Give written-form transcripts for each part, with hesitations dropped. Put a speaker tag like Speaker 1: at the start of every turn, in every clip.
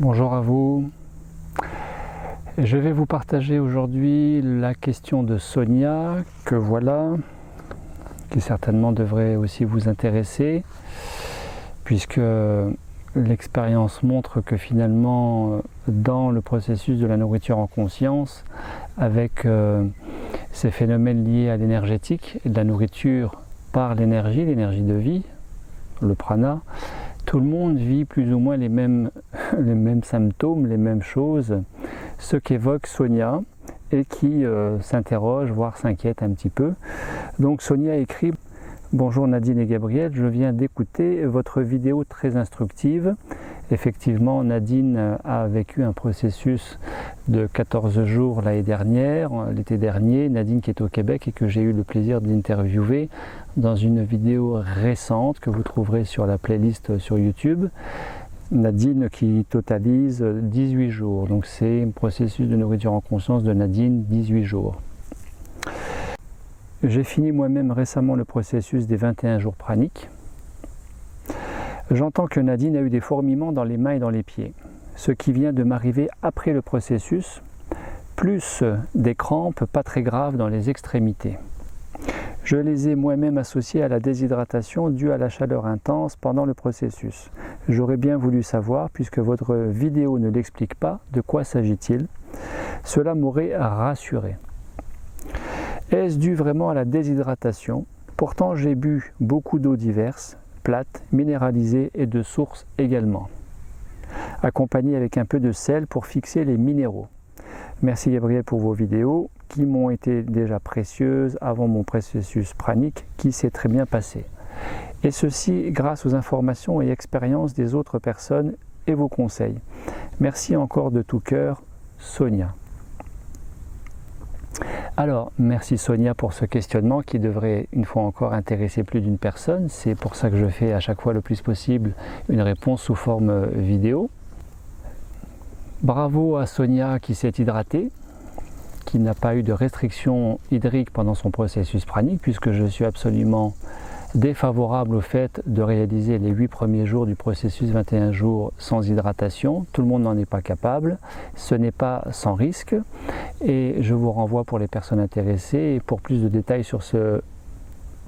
Speaker 1: Bonjour à vous. Je vais vous partager aujourd'hui la question de Sonia, que voilà, qui certainement devrait aussi vous intéresser, puisque l'expérience montre que finalement, dans le processus de la nourriture en conscience, avec ces phénomènes liés à l'énergétique et de la nourriture par l'énergie de vie, le prana, tout le monde vit plus ou moins les mêmes symptômes, les mêmes choses, ce qu'évoque Sonia et qui s'interroge, voire s'inquiète un petit peu. Donc Sonia écrit: bonjour Nadine et Gabriel, je viens d'écouter votre vidéo très instructive. Effectivement, Nadine a vécu un processus de 14 jours l'année dernière, l'été dernier. Nadine qui est au Québec et que j'ai eu le plaisir d'interviewer dans une vidéo récente que vous trouverez sur la playlist sur YouTube. Nadine qui totalise 18 jours. Donc c'est un processus de nourriture en conscience de Nadine, 18 jours. J'ai fini moi-même récemment le processus des 21 jours praniques. J'entends que Nadine a eu des fourmillements dans les mains et dans les pieds, ce qui vient de m'arriver après le processus, plus des crampes pas très graves dans les extrémités. Je les ai moi-même associées à la déshydratation due à la chaleur intense pendant le processus. J'aurais bien voulu savoir, puisque votre vidéo ne l'explique pas, de quoi s'agit-il? Cela m'aurait rassuré. Est-ce dû vraiment à la déshydratation? Pourtant j'ai bu beaucoup d'eau diverses, plate, minéralisée et de source également, accompagnée avec un peu de sel pour fixer les minéraux. Merci Gabriel pour vos vidéos qui m'ont été déjà précieuses avant mon processus pranique qui s'est très bien passé. Et ceci grâce aux informations et expériences des autres personnes et vos conseils. Merci encore de tout cœur, Sonia. Alors, merci Sonia pour ce questionnement qui devrait une fois encore intéresser plus d'une personne. C'est pour ça que je fais à chaque fois le plus possible une réponse sous forme vidéo. Bravo à Sonia qui s'est hydratée, qui n'a pas eu de restriction hydrique pendant son processus pranique, puisque je suis absolument défavorable au fait de réaliser les 8 premiers jours du processus 21 jours sans hydratation. Tout le monde n'en est pas capable, ce n'est pas sans risque, et je vous renvoie pour les personnes intéressées et pour plus de détails sur ce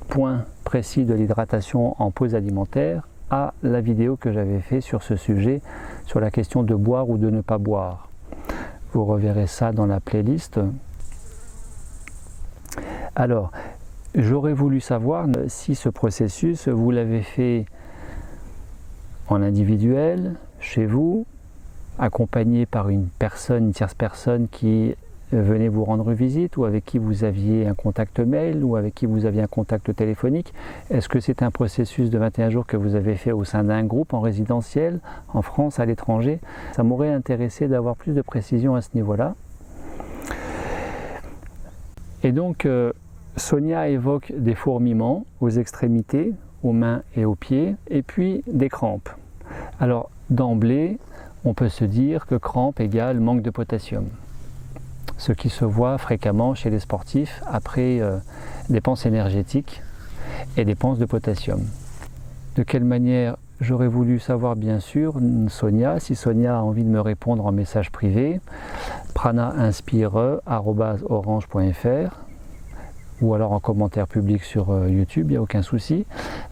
Speaker 1: point précis de l'hydratation en pause alimentaire à la vidéo que j'avais fait sur ce sujet, sur la question de boire ou de ne pas boire. Vous reverrez ça dans la playlist. Alors, j'aurais voulu savoir si ce processus, vous l'avez fait en individuel, chez vous, accompagné par une tierce personne qui venait vous rendre visite, ou avec qui vous aviez un contact mail, ou avec qui vous aviez un contact téléphonique. Est-ce que c'est un processus de 21 jours que vous avez fait au sein d'un groupe en résidentiel, en France, à l'étranger? Ça m'aurait intéressé d'avoir plus de précision à ce niveau-là. Et donc, Sonia évoque des fourmillements aux extrémités, aux mains et aux pieds, et puis des crampes. Alors, d'emblée, on peut se dire que crampes égale manque de potassium. Ce qui se voit fréquemment chez les sportifs après dépenses énergétiques et dépenses de potassium. De quelle manière? J'aurais voulu savoir bien sûr, Sonia, si Sonia a envie de me répondre en message privé, pranainspire@orange.fr, ou alors en commentaire public sur YouTube, il n'y a aucun souci.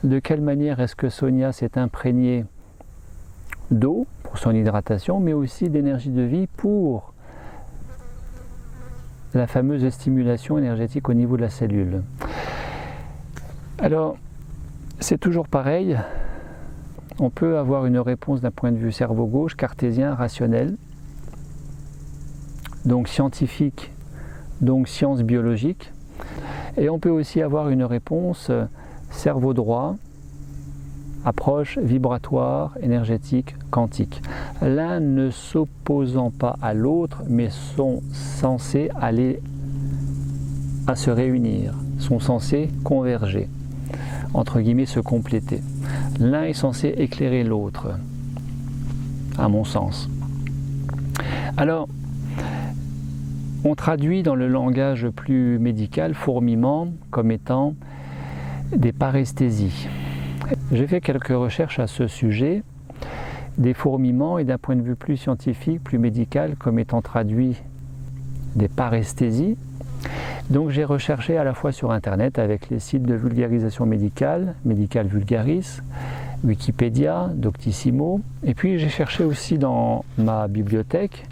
Speaker 1: De quelle manière est-ce que Sonia s'est imprégnée d'eau pour son hydratation, mais aussi d'énergie de vie pour la fameuse stimulation énergétique au niveau de la cellule? Alors, c'est toujours pareil. On peut avoir une réponse d'un point de vue cerveau gauche, cartésien, rationnel, donc scientifique, donc science biologique. Et on peut aussi avoir une réponse cerveau droit, approche vibratoire, énergétique, quantique. L'un ne s'opposant pas à l'autre, mais sont censés aller à se réunir, sont censés converger, entre guillemets se compléter. L'un est censé éclairer l'autre, à mon sens. Alors, on traduit dans le langage plus médical fourmillement comme étant des paresthésies. J'ai fait quelques recherches à ce sujet des fourmillements et d'un point de vue plus scientifique, plus médical, comme étant traduit des paresthésies. Donc j'ai recherché à la fois sur internet avec les sites de vulgarisation médicale, Medical Vulgaris, Wikipédia, Doctissimo, et puis j'ai cherché aussi dans ma bibliothèque,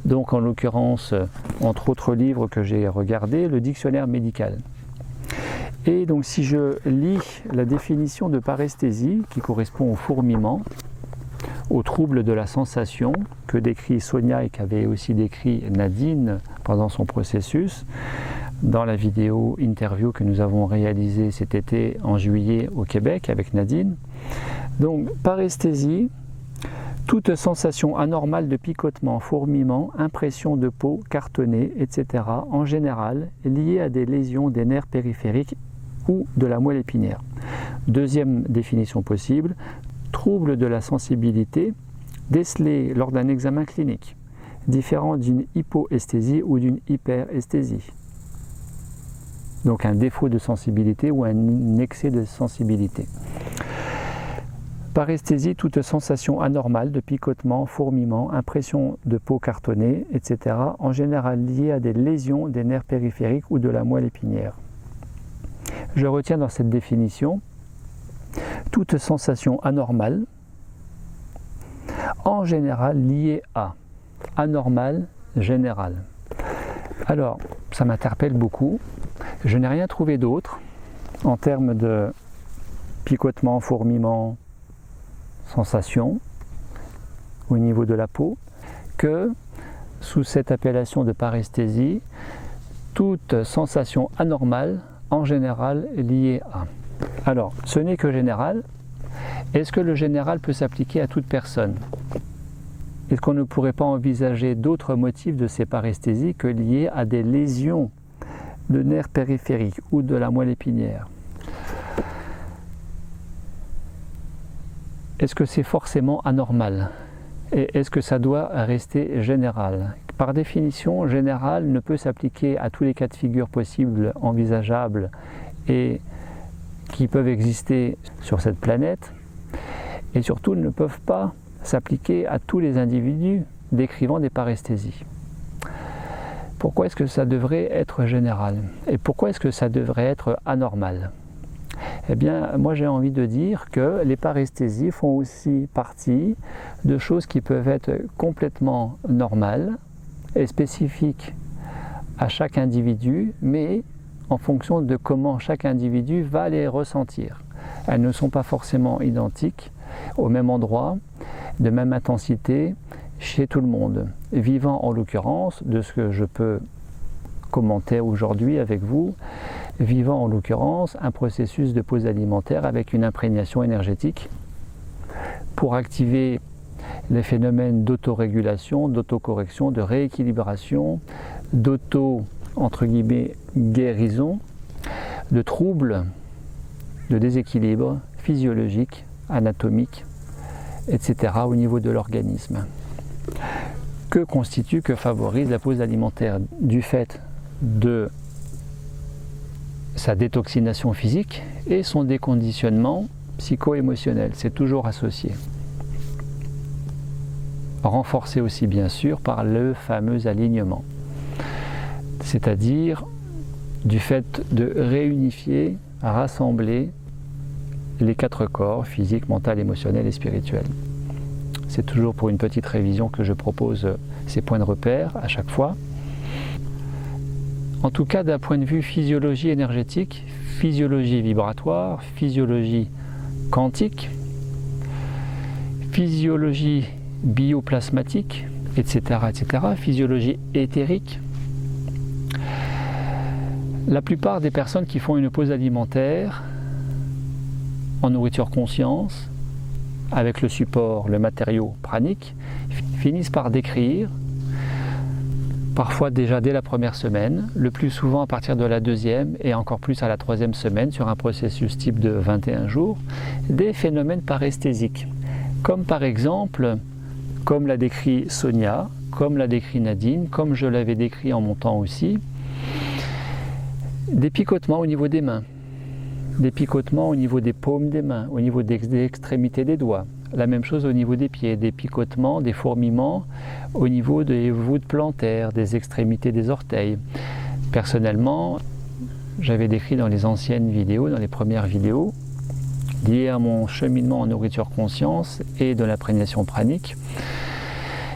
Speaker 1: donc en l'occurrence, entre autres livres que j'ai regardés, le dictionnaire médical. Et donc si je lis la définition de paresthésie, qui correspond au fourmillement, au trouble de la sensation, que décrit Sonia et qu'avait aussi décrit Nadine pendant son processus, dans la vidéo interview que nous avons réalisée cet été en juillet au Québec avec Nadine. Donc, paresthésie, toute sensation anormale de picotement, fourmillement, impression de peau cartonnée, etc., en général liée à des lésions des nerfs périphériques ou de la moelle épinière. Deuxième définition possible, trouble de la sensibilité décelé lors d'un examen clinique, différent d'une hypoesthésie ou d'une hyperesthésie. Donc un défaut de sensibilité ou un excès de sensibilité. Paresthésie, toute sensation anormale de picotement, fourmillement, impression de peau cartonnée, etc., en général liée à des lésions des nerfs périphériques ou de la moelle épinière. Je retiens dans cette définition toute sensation anormale, en général liée à anormal général. Alors, ça m'interpelle beaucoup. Je n'ai rien trouvé d'autre en termes de picotement, fourmillement, sensation au niveau de la peau que sous cette appellation de paresthésie, toute sensation anormale en général liée à. Alors, ce n'est que général. Est-ce que le général peut s'appliquer à toute personne? Est-ce qu'on ne pourrait pas envisager d'autres motifs de ces paresthésies que liés à des lésions de nerfs périphériques ou de la moelle épinière? Est-ce que c'est forcément anormal? Et est-ce que ça doit rester général? Par définition, général ne peut s'appliquer à tous les cas de figure possibles, envisageables et qui peuvent exister sur cette planète, et surtout ne peuvent pas s'appliquer à tous les individus décrivant des paresthésies. Pourquoi est-ce que ça devrait être général? Et pourquoi est-ce que ça devrait être anormal? Eh bien, moi j'ai envie de dire que les paresthésies font aussi partie de choses qui peuvent être complètement normales et spécifiques à chaque individu, mais en fonction de comment chaque individu va les ressentir. Elles ne sont pas forcément identiques, au même endroit, de même intensité, chez tout le monde. Vivant en l'occurrence, de ce que je peux commenter aujourd'hui avec vous, vivant en l'occurrence un processus de pause alimentaire avec une imprégnation énergétique pour activer les phénomènes d'autorégulation, d'autocorrection, de rééquilibration, d'auto, entre guillemets, guérison, de troubles, de déséquilibre physiologique, anatomique, etc. au niveau de l'organisme. Que constitue, que favorise la pause alimentaire du fait de sa détoxination physique et son déconditionnement psycho-émotionnel, c'est toujours associé. Renforcé aussi bien sûr par le fameux alignement, c'est-à-dire du fait de réunifier, rassembler les quatre corps, physique, mental, émotionnel et spirituel. C'est toujours pour une petite révision que je propose ces points de repère à chaque fois. En tout cas, d'un point de vue physiologie énergétique, physiologie vibratoire, physiologie quantique, physiologie bioplasmatique, etc., physiologie éthérique. La plupart des personnes qui font une pause alimentaire en nourriture conscience, avec le support, le matériau pranique, finissent par décrire, parfois déjà dès la première semaine, le plus souvent à partir de la deuxième et encore plus à la troisième semaine sur un processus type de 21 jours, des phénomènes paresthésiques, comme par exemple, comme l'a décrit Sonia, comme l'a décrit Nadine, comme je l'avais décrit en mon temps aussi, des picotements au niveau des mains, des picotements au niveau des paumes des mains, au niveau des extrémités des doigts, La même chose au niveau des pieds, des picotements, des fourmillements au niveau des voûtes plantaires, des extrémités des orteils. Personnellement, j'avais décrit dans les anciennes vidéos, dans les premières vidéos, liées à mon cheminement en nourriture conscience et de l'imprégnation pranique,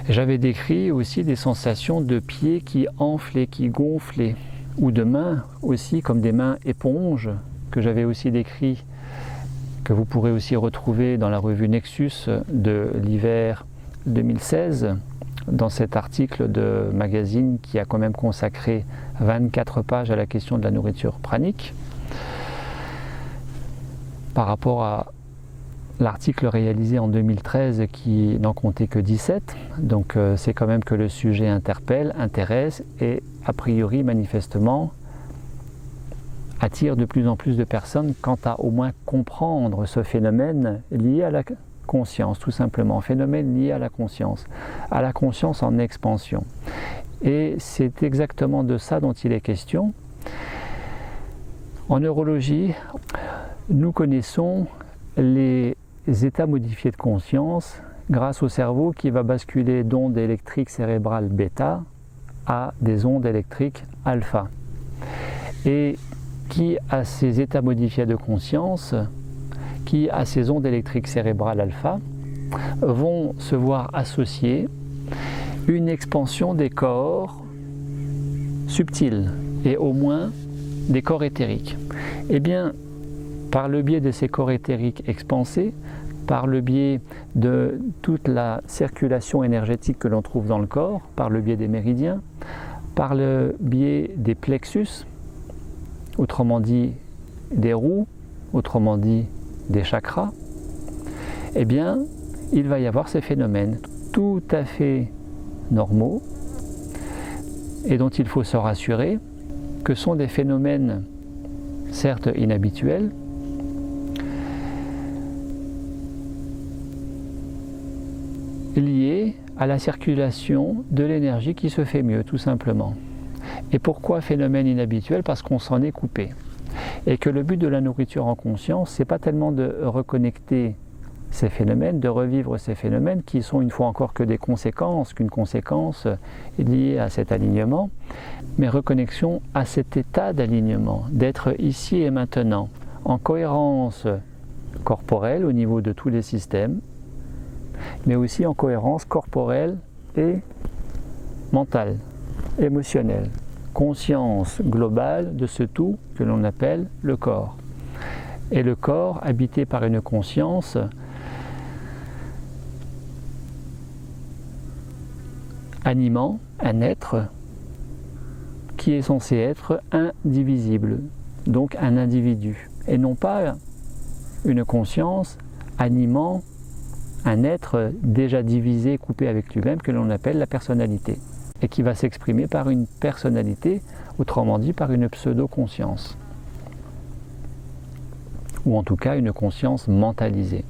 Speaker 1: j'avais décrit aussi des sensations de pieds qui enflaient, qui gonflaient, ou de mains aussi, comme des mains éponges, que j'avais aussi décrit, que vous pourrez aussi retrouver dans la revue Nexus de l'hiver 2016, dans cet article de magazine qui a quand même consacré 24 pages à la question de la nourriture pranique, par rapport à l'article réalisé en 2013 qui n'en comptait que 17. Donc c'est quand même que le sujet interpelle, intéresse et a priori manifestement attire de plus en plus de personnes quant à au moins comprendre ce phénomène lié à la conscience, tout simplement, phénomène lié à la conscience en expansion. Et c'est exactement de ça dont il est question. En neurologie, nous connaissons les états modifiés de conscience grâce au cerveau qui va basculer d'ondes électriques cérébrales bêta à des ondes électriques alpha. Et qui a ces états modifiés de conscience, qui a ces ondes électriques cérébrales alpha, vont se voir associer une expansion des corps subtils et au moins des corps éthériques. Eh bien, par le biais de ces corps éthériques expansés, par le biais de toute la circulation énergétique que l'on trouve dans le corps, par le biais des méridiens, par le biais des plexus, autrement dit des roues, autrement dit des chakras, eh bien, il va y avoir ces phénomènes tout à fait normaux et dont il faut se rassurer que sont des phénomènes certes inhabituels, liés à la circulation de l'énergie qui se fait mieux, tout simplement. Et pourquoi phénomène inhabituel? Parce qu'on s'en est coupé. Et que le but de la nourriture en conscience, c'est pas tellement de reconnecter ces phénomènes, de revivre ces phénomènes qui sont une fois encore que des conséquences, qu'une conséquence liée à cet alignement, mais reconnexion à cet état d'alignement, d'être ici et maintenant, en cohérence corporelle au niveau de tous les systèmes, mais aussi en cohérence corporelle et mentale, émotionnelle, conscience globale de ce tout que l'on appelle le corps. Et le corps habité par une conscience animant un être qui est censé être indivisible, donc un individu, et non pas une conscience animant un être déjà divisé, coupé avec lui-même, que l'on appelle la personnalité, et qui va s'exprimer par une personnalité, autrement dit par une pseudo-conscience, ou en tout cas une conscience mentalisée.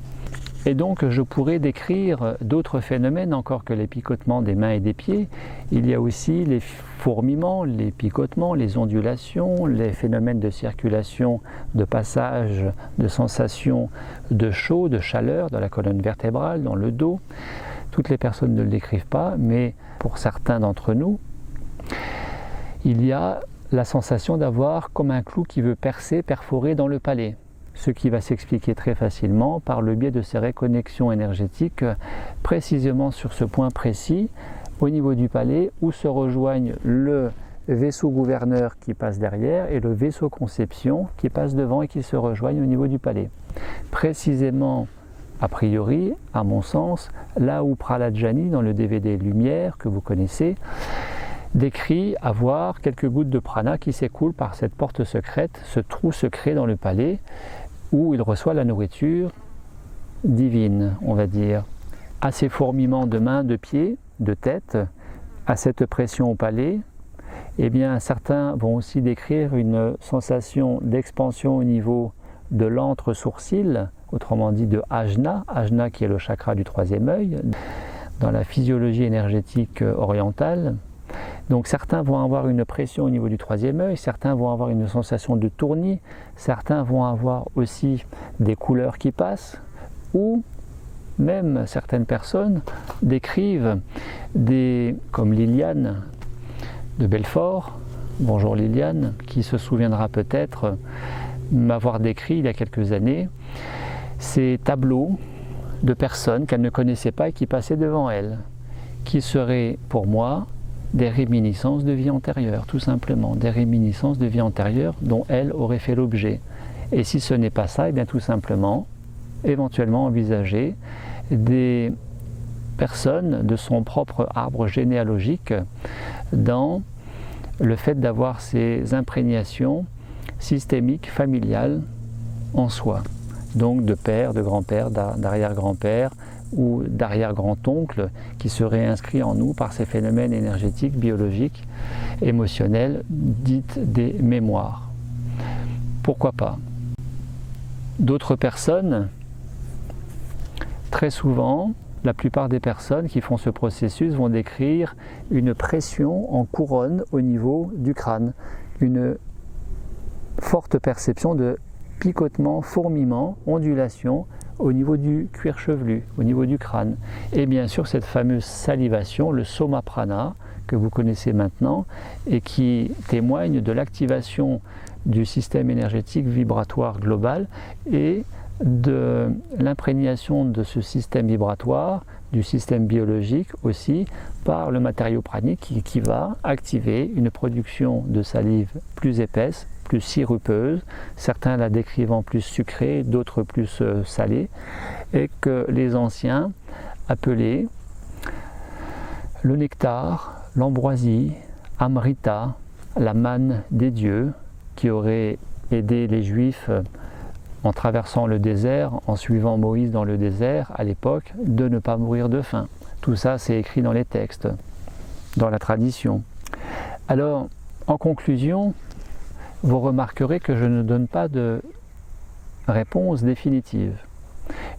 Speaker 1: Et donc je pourrais décrire d'autres phénomènes encore que les picotements des mains et des pieds. Il y a aussi les fourmillements, les picotements, les ondulations, les phénomènes de circulation, de passage, de sensation de chaud, de chaleur dans la colonne vertébrale, dans le dos. Toutes les personnes ne le décrivent pas, mais pour certains d'entre nous, il y a la sensation d'avoir comme un clou qui veut percer, perforer dans le palais. Ce qui va s'expliquer très facilement par le biais de ces reconnexions énergétiques précisément sur ce point précis au niveau du palais où se rejoignent le vaisseau gouverneur qui passe derrière et le vaisseau conception qui passe devant et qui se rejoignent au niveau du palais. Précisément, a priori, à mon sens, là où Prahlad-Jani dans le DVD Lumière que vous connaissez décrit avoir quelques gouttes de prana qui s'écoulent par cette porte secrète, ce trou secret dans le palais où il reçoit la nourriture divine, on va dire, à ces fourmillements de mains, de pieds, de tête, à cette pression au palais. Eh bien, certains vont aussi décrire une sensation d'expansion au niveau de l'entre-sourcil, autrement dit de ajna, ajna qui est le chakra du troisième œil, dans la physiologie énergétique orientale. Donc certains vont avoir une pression au niveau du troisième œil, certains vont avoir une sensation de tournis, certains vont avoir aussi des couleurs qui passent, ou même certaines personnes décrivent comme Liliane de Belfort, bonjour Liliane, qui se souviendra peut-être m'avoir décrit il y a quelques années ces tableaux de personnes qu'elle ne connaissait pas et qui passaient devant elle, qui seraient pour moi des réminiscences de vie antérieure, tout simplement, des réminiscences de vie antérieure dont elle aurait fait l'objet. Et si ce n'est pas ça, et bien tout simplement, éventuellement envisager des personnes de son propre arbre généalogique dans le fait d'avoir ces imprégnations systémiques, familiales en soi. Donc de père, de grand-père, d'arrière-grand-père ou d'arrière-grand-oncle qui seraient inscrits en nous par ces phénomènes énergétiques, biologiques, émotionnels, dites des mémoires. Pourquoi pas? D'autres personnes, très souvent, la plupart des personnes qui font ce processus vont décrire une pression en couronne au niveau du crâne, une forte perception de picotement, fourmillement, ondulation au niveau du cuir chevelu, au niveau du crâne. Et bien sûr cette fameuse salivation, le soma prana, que vous connaissez maintenant, et qui témoigne de l'activation du système énergétique vibratoire global et de l'imprégnation de ce système vibratoire, du système biologique aussi, par le matériau pranique qui va activer une production de salive plus épaisse, plus sirupeuse, certains la décrivant plus sucrée, d'autres plus salée, et que les anciens appelaient le nectar, l'ambroisie, Amrita, la manne des dieux, qui aurait aidé les Juifs en traversant le désert, en suivant Moïse dans le désert à l'époque, de ne pas mourir de faim. Tout ça, c'est écrit dans les textes, dans la tradition. Alors, en conclusion, vous remarquerez que je ne donne pas de réponse définitive,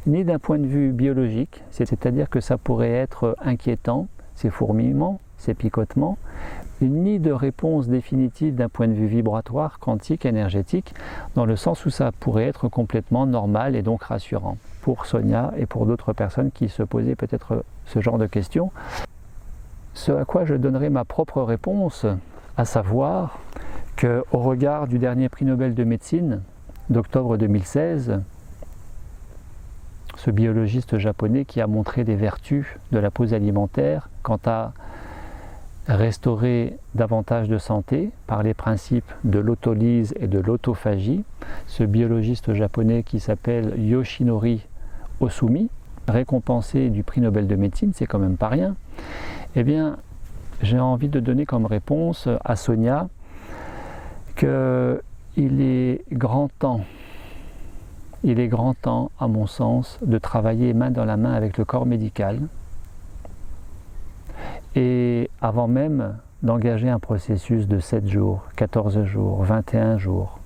Speaker 1: ni d'un point de vue biologique, c'est-à-dire que ça pourrait être inquiétant, ces fourmillements, ces picotements, ni de réponse définitive d'un point de vue vibratoire, quantique, énergétique, dans le sens où ça pourrait être complètement normal et donc rassurant pour Sonia et pour d'autres personnes qui se posaient peut-être ce genre de questions. Ce à quoi je donnerai ma propre réponse, à savoir qu'au regard du dernier prix Nobel de médecine d'octobre 2016, ce biologiste japonais qui a montré les vertus de la pause alimentaire quant à restaurer davantage de santé par les principes de l'autolyse et de l'autophagie, ce biologiste japonais qui s'appelle Yoshinori Ohsumi, récompensé du prix Nobel de médecine, c'est quand même pas rien, eh bien j'ai envie de donner comme réponse à Sonia qu'il est grand temps, à mon sens, de travailler main dans la main avec le corps médical, et avant même d'engager un processus de 7 jours, 14 jours, 21 jours,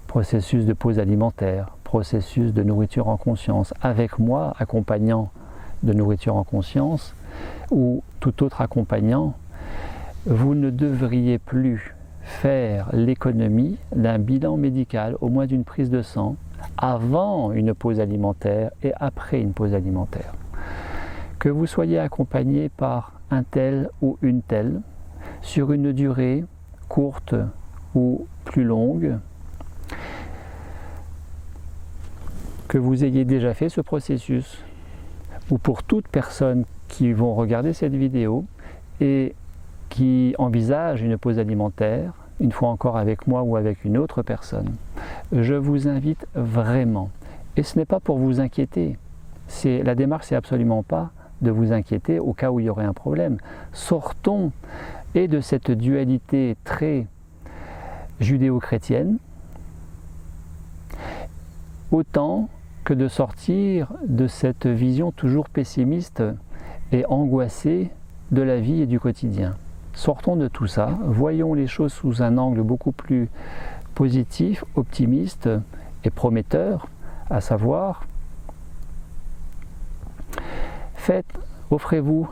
Speaker 1: processus de pause alimentaire, processus de nourriture en conscience, avec moi, accompagnant de nourriture en conscience, ou tout autre accompagnant, vous ne devriez plus faire l'économie d'un bilan médical, au moins d'une prise de sang, avant une pause alimentaire et après une pause alimentaire. Que vous soyez accompagné par un tel ou une telle, sur une durée courte ou plus longue, que vous ayez déjà fait ce processus, ou pour toute personne qui vont regarder cette vidéo et qui envisage une pause alimentaire, une fois encore avec moi ou avec une autre personne, je vous invite vraiment, et ce n'est pas pour vous inquiéter, la démarche c'est absolument pas de vous inquiéter au cas où il y aurait un problème. Sortons et de cette dualité très judéo-chrétienne, autant que de sortir de cette vision toujours pessimiste et angoissée de la vie et du quotidien. Sortons de tout ça, voyons les choses sous un angle beaucoup plus positif, optimiste et prometteur, à savoir, offrez-vous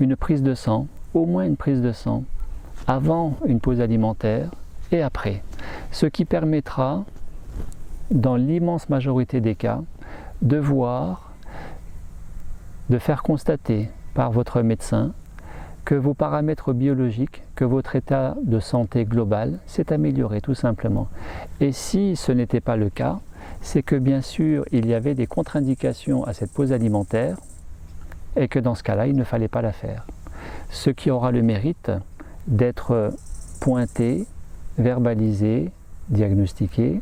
Speaker 1: une prise de sang, au moins une prise de sang, avant une pause alimentaire et après. Ce qui permettra, dans l'immense majorité des cas, de voir de faire constater par votre médecin que vos paramètres biologiques, que votre état de santé global s'est amélioré tout simplement. Et si ce n'était pas le cas, c'est que bien sûr il y avait des contre-indications à cette pause alimentaire et que dans ce cas-là il ne fallait pas la faire. Ce qui aura le mérite d'être pointé, verbalisé, diagnostiqué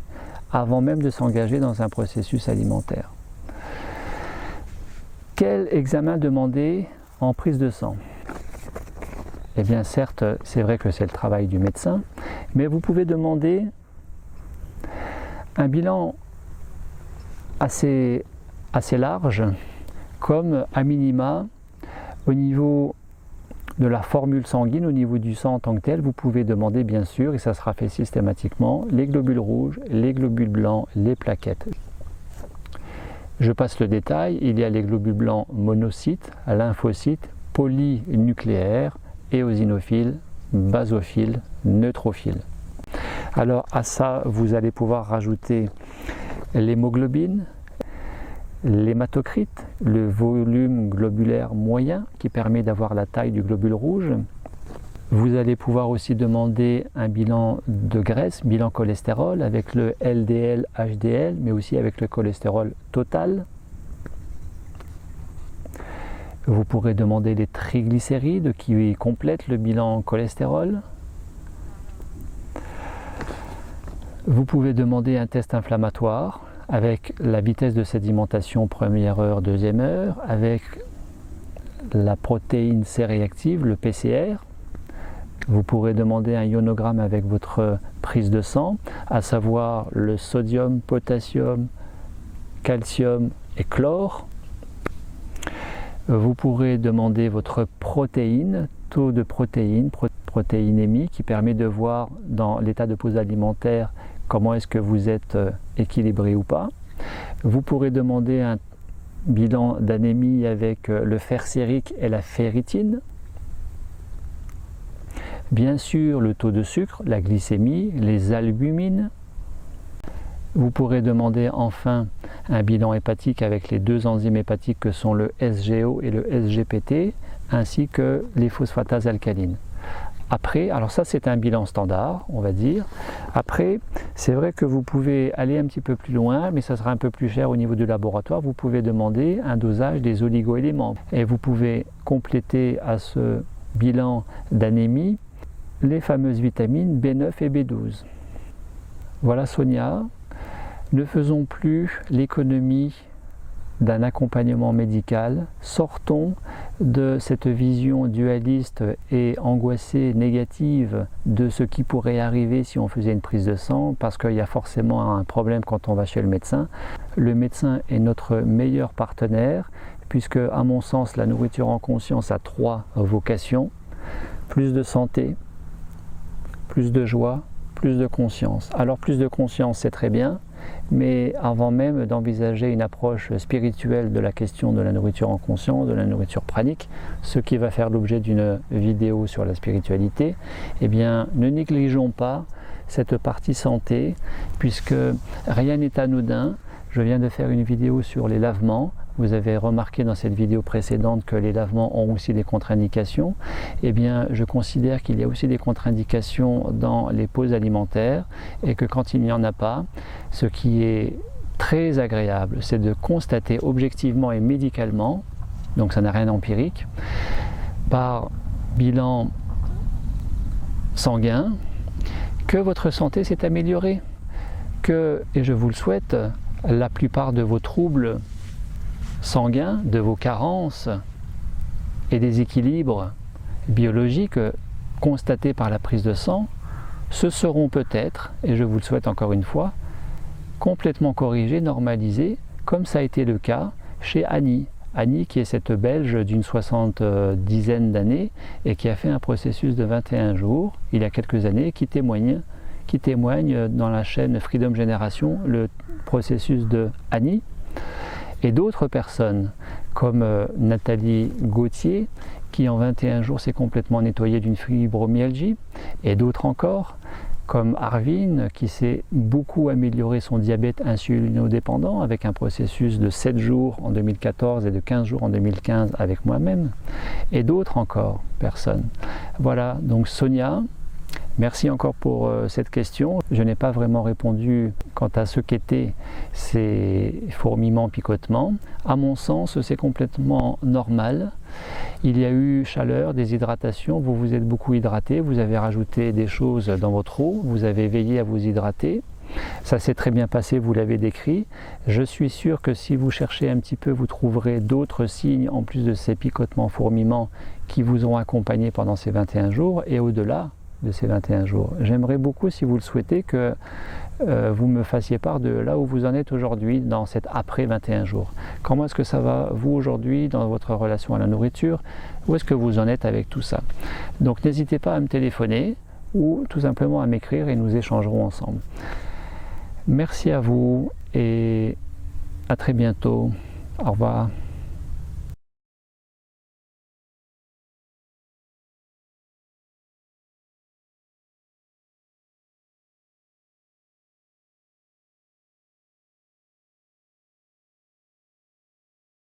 Speaker 1: avant même de s'engager dans un processus alimentaire. Quel examen demander en prise de sang? Eh bien certes, c'est vrai que c'est le travail du médecin, mais vous pouvez demander un bilan assez large, comme à minima au niveau de la formule sanguine, au niveau du sang en tant que tel. Vous pouvez demander bien sûr, et ça sera fait systématiquement, les globules rouges, les globules blancs, les plaquettes. Je passe le détail, il y a les globules blancs monocytes, lymphocytes, polynucléaires, éosinophiles, basophiles, neutrophiles. Alors à ça, vous allez pouvoir rajouter l'hémoglobine, l'hématocrite, le volume globulaire moyen qui permet d'avoir la taille du globule rouge. Vous allez pouvoir aussi demander un bilan de graisse, bilan cholestérol avec le LDL, HDL, mais aussi avec le cholestérol total. Vous pourrez demander les triglycérides qui complètent le bilan cholestérol. Vous pouvez demander un test inflammatoire avec la vitesse de sédimentation première heure, deuxième heure, avec la protéine C réactive, le PCR. Vous pourrez demander un ionogramme avec votre prise de sang, à savoir le sodium, potassium, calcium et chlore. Vous pourrez demander votre protéine, taux de protéine, protéinémie, qui permet de voir dans l'état de pause alimentaire comment est-ce que vous êtes équilibré ou pas. Vous pourrez demander un bilan d'anémie avec le fer sérique et la ferritine. Bien sûr, le taux de sucre, la glycémie, les albumines. Vous pourrez demander enfin un bilan hépatique avec les deux enzymes hépatiques que sont le SGO et le SGPT, ainsi que les phosphatases alcalines. Après, alors ça c'est un bilan standard, on va dire. Après, c'est vrai que vous pouvez aller un petit peu plus loin, mais ça sera un peu plus cher au niveau du laboratoire. Vous pouvez demander un dosage des oligo-éléments. Et vous pouvez compléter à ce bilan d'anémie les fameuses vitamines B9 et B12. Voilà Sonia. Ne faisons plus l'économie d'un accompagnement médical, sortons de cette vision dualiste et angoissée, négative de ce qui pourrait arriver si on faisait une prise de sang, parce qu'il y a forcément un problème quand on va chez le médecin. Le médecin est notre meilleur partenaire, puisque à mon sens la nourriture en conscience a 3 vocations: plus de santé, plus de joie, plus de conscience. Alors plus de conscience c'est très bien, mais avant même d'envisager une approche spirituelle de la question de la nourriture en conscience, de la nourriture pranique, ce qui va faire l'objet d'une vidéo sur la spiritualité, eh bien ne négligeons pas cette partie santé, puisque rien n'est anodin. Je viens de faire une vidéo sur les lavements. Vous avez remarqué dans cette vidéo précédente que les lavements ont aussi des contre-indications. Eh bien, je considère qu'il y a aussi des contre-indications dans les pauses alimentaires et que quand il n'y en a pas, ce qui est très agréable, c'est de constater objectivement et médicalement, donc ça n'a rien d'empirique, par bilan sanguin, que votre santé s'est améliorée, que, et je vous le souhaite, la plupart de vos troubles sanguins, de vos carences et déséquilibres biologiques constatés par la prise de sang se seront peut-être, et je vous le souhaite encore une fois, complètement corrigés, normalisés, comme ça a été le cas chez Annie. Annie qui est cette Belge d'une 70aine d'années et qui a fait un processus de 21 jours il y a quelques années qui témoigne dans la chaîne Freedom Génération le processus de Annie, et d'autres personnes comme Nathalie Gauthier qui en 21 jours s'est complètement nettoyée d'une fibromyalgie, et d'autres encore comme Arvin qui s'est beaucoup amélioré son diabète insulinodépendant avec un processus de 7 jours en 2014 et de 15 jours en 2015 avec moi-même, et d'autres encore personnes. Voilà, donc Sonia, merci encore pour cette question. Je n'ai pas vraiment répondu quant à ce qu'étaient ces fourmillements, picotements. À mon sens, c'est complètement normal. Il y a eu chaleur, déshydratation, vous vous êtes beaucoup hydraté, vous avez rajouté des choses dans votre eau, vous avez veillé à vous hydrater. Ça s'est très bien passé, vous l'avez décrit. Je suis sûr que si vous cherchez un petit peu, vous trouverez d'autres signes en plus de ces picotements, fourmillements qui vous ont accompagné pendant ces 21 jours et au-delà de ces 21 jours. J'aimerais beaucoup, si vous le souhaitez, que vous me fassiez part de là où vous en êtes aujourd'hui dans cet après 21 jours. Comment est-ce que ça va, vous, aujourd'hui, dans votre relation à la nourriture? Où est-ce que vous en êtes avec tout ça? Donc n'hésitez pas à me téléphoner ou tout simplement à m'écrire et nous échangerons ensemble. Merci à vous et à très bientôt. Au revoir.